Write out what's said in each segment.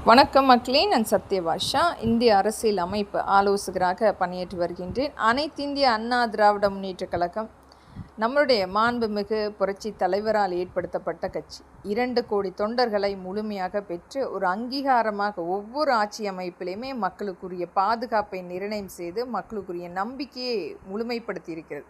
வணக்கம் மக்களே, நான் சத்யபாஷா. இந்திய அரசியல் அமைப்பு ஆலோசகராக பணியாற்றி வருகின்றேன். அனைத்திந்திய அண்ணா திராவிட முன்னேற்றக் கழகம் நம்மளுடைய மாண்புமிகு புரட்சி தலைவரால் ஏற்படுத்தப்பட்ட கட்சி. 2 கோடி தொண்டர்களை முழுமையாக பெற்று ஒரு அங்கீகாரமாக ஒவ்வொரு ஆட்சி அமைப்பிலையுமே மக்களுக்குரிய பாதுகாப்பை நிர்ணயம் செய்து மக்களுக்குரிய நம்பிக்கையை முழுமைப்படுத்தி இருக்கிறது.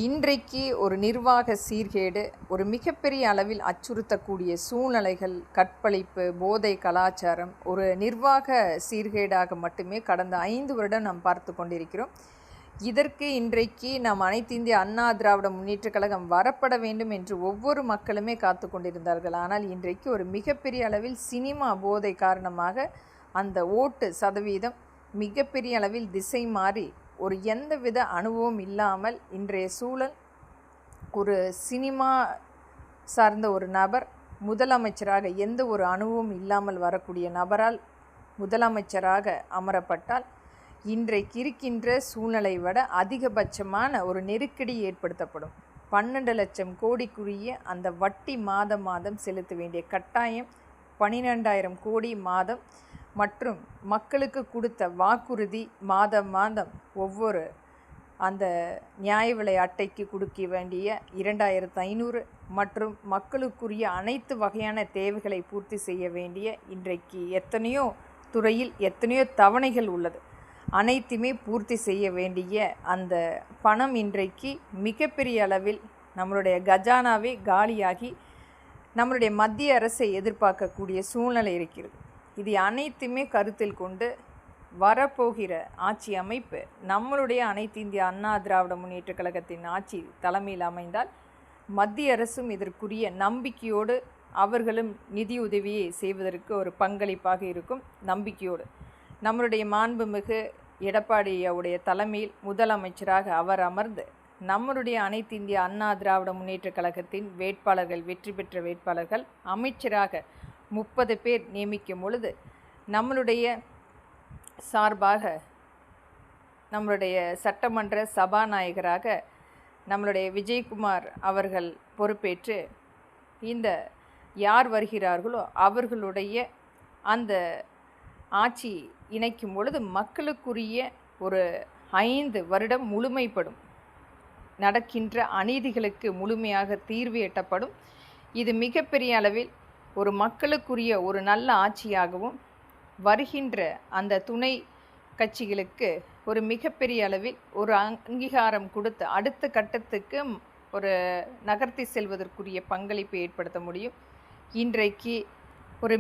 இன்றைக்கு ஒரு நிர்வாக சீர்கேடு, ஒரு மிகப்பெரிய அளவில் அச்சுறுத்தக்கூடிய சூழ்நிலைகள், கற்பழிப்பு, போதை கலாச்சாரம் ஒரு நிர்வாக சீர்கேடாக மட்டுமே கடந்த 5 வருடம் நாம் பார்த்து கொண்டிருக்கிறோம். இதற்கு இன்றைக்கு நாம் அனைத்து இந்திய அண்ணா திராவிட முன்னேற்றக் கழகம் வரப்பட வேண்டும் என்று ஒவ்வொரு மக்களுமே காத்து கொண்டிருந்தார்கள். ஆனால் இன்றைக்கு ஒரு மிகப்பெரிய அளவில் சினிமா போதை காரணமாக அந்த ஓட்டு சதவீதம் மிகப்பெரிய அளவில் திசை மாறி ஒரு எந்தவித அனுபவம் இல்லாமல் இன்றைய சூழல் ஒரு சினிமா சார்ந்த ஒரு நபர் முதலமைச்சராக எந்த ஒரு அனுபவம் இல்லாமல் வரக்கூடிய நபரால் முதலமைச்சராக அமரப்பட்டால் இன்றைக்கு இருக்கின்ற சூழ்நிலை விட அதிகபட்சமான ஒரு நெருக்கடி ஏற்படுத்தப்படும். 12 லட்சம் கோடிக்குரிய அந்த வட்டி மாதம் செலுத்த வேண்டிய கட்டாயம், 12,000 கோடி மாதம் மற்றும் மக்களுக்கு கொடுத்த வாக்குறுதி மாதம் ஒவ்வொரு அந்த நியாய விலை அட்டைக்கு கொடுக்க வேண்டிய 2,500 மற்றும் மக்களுக்குரிய அனைத்து வகையான தேவைகளை பூர்த்தி செய்ய வேண்டிய இன்றைக்கு எத்தனையோ துறையில் எத்தனையோ தவணைகள் உள்ளது. அனைத்துமே பூர்த்தி செய்ய வேண்டிய அந்த பணம் இன்றைக்கு மிகப்பெரிய அளவில் நம்மளுடைய கஜானாவே காலியாகி நம்மளுடைய மத்திய அரசை எதிர்பார்க்கக்கூடிய சூழ்நிலை இருக்கிறது. இது அனைத்துமே கருத்தில் கொண்டு வரப்போகிற ஆட்சி அமைப்பு நம்மளுடைய அனைத்து இந்திய அண்ணா திராவிட முன்னேற்றக் கழகத்தின் ஆட்சி தலைமையில் அமைந்தால் மத்திய அரசும் இதற்குரிய நம்பிக்கையோடு அவர்களும் நிதியுதவியை செய்வதற்கு ஒரு பங்களிப்பாக இருக்கும். நம்பிக்கையோடு நம்மளுடைய மாண்புமிகு எடப்பாடியுடைய தலைமையில் முதலமைச்சராக அவர் அமர்ந்து நம்மளுடைய அனைத்து இந்திய அண்ணா திராவிட முன்னேற்றக் கழகத்தின் வேட்பாளர்கள், வெற்றி பெற்ற வேட்பாளர்கள் அமைச்சராக 30 பேர் நியமிக்கும் பொழுது நம்மளுடைய சார்பாக நம்மளுடைய சட்டமன்ற சபாநாயகராக நம்மளுடைய விஜயகுமார் அவர்கள் பொறுப்பேற்று இந்த யார் வருகிறார்களோ அவர்களுடைய அந்த ஆட்சி இணைக்கும் பொழுது மக்களுக்குரிய ஒரு 5 வருடம் முழுமைப்படும். நடக்கின்ற அநீதிகளுக்கு முழுமையாக தீர்வு எட்டப்படும். இது மிகப்பெரிய அளவில் ஒரு மக்களுக்குரிய ஒரு நல்ல ஆட்சியாகவும் வருகின்ற அந்த துணை கட்சிகளுக்கு ஒரு மிகப்பெரிய அளவில் ஒரு அங்கீகாரம் கொடுத்து அடுத்த கட்டத்துக்கு ஒரு நகர்த்தி செல்வதற்குரிய பங்களிப்பை ஏற்படுத்த முடியும். இன்றைக்கு ஒரு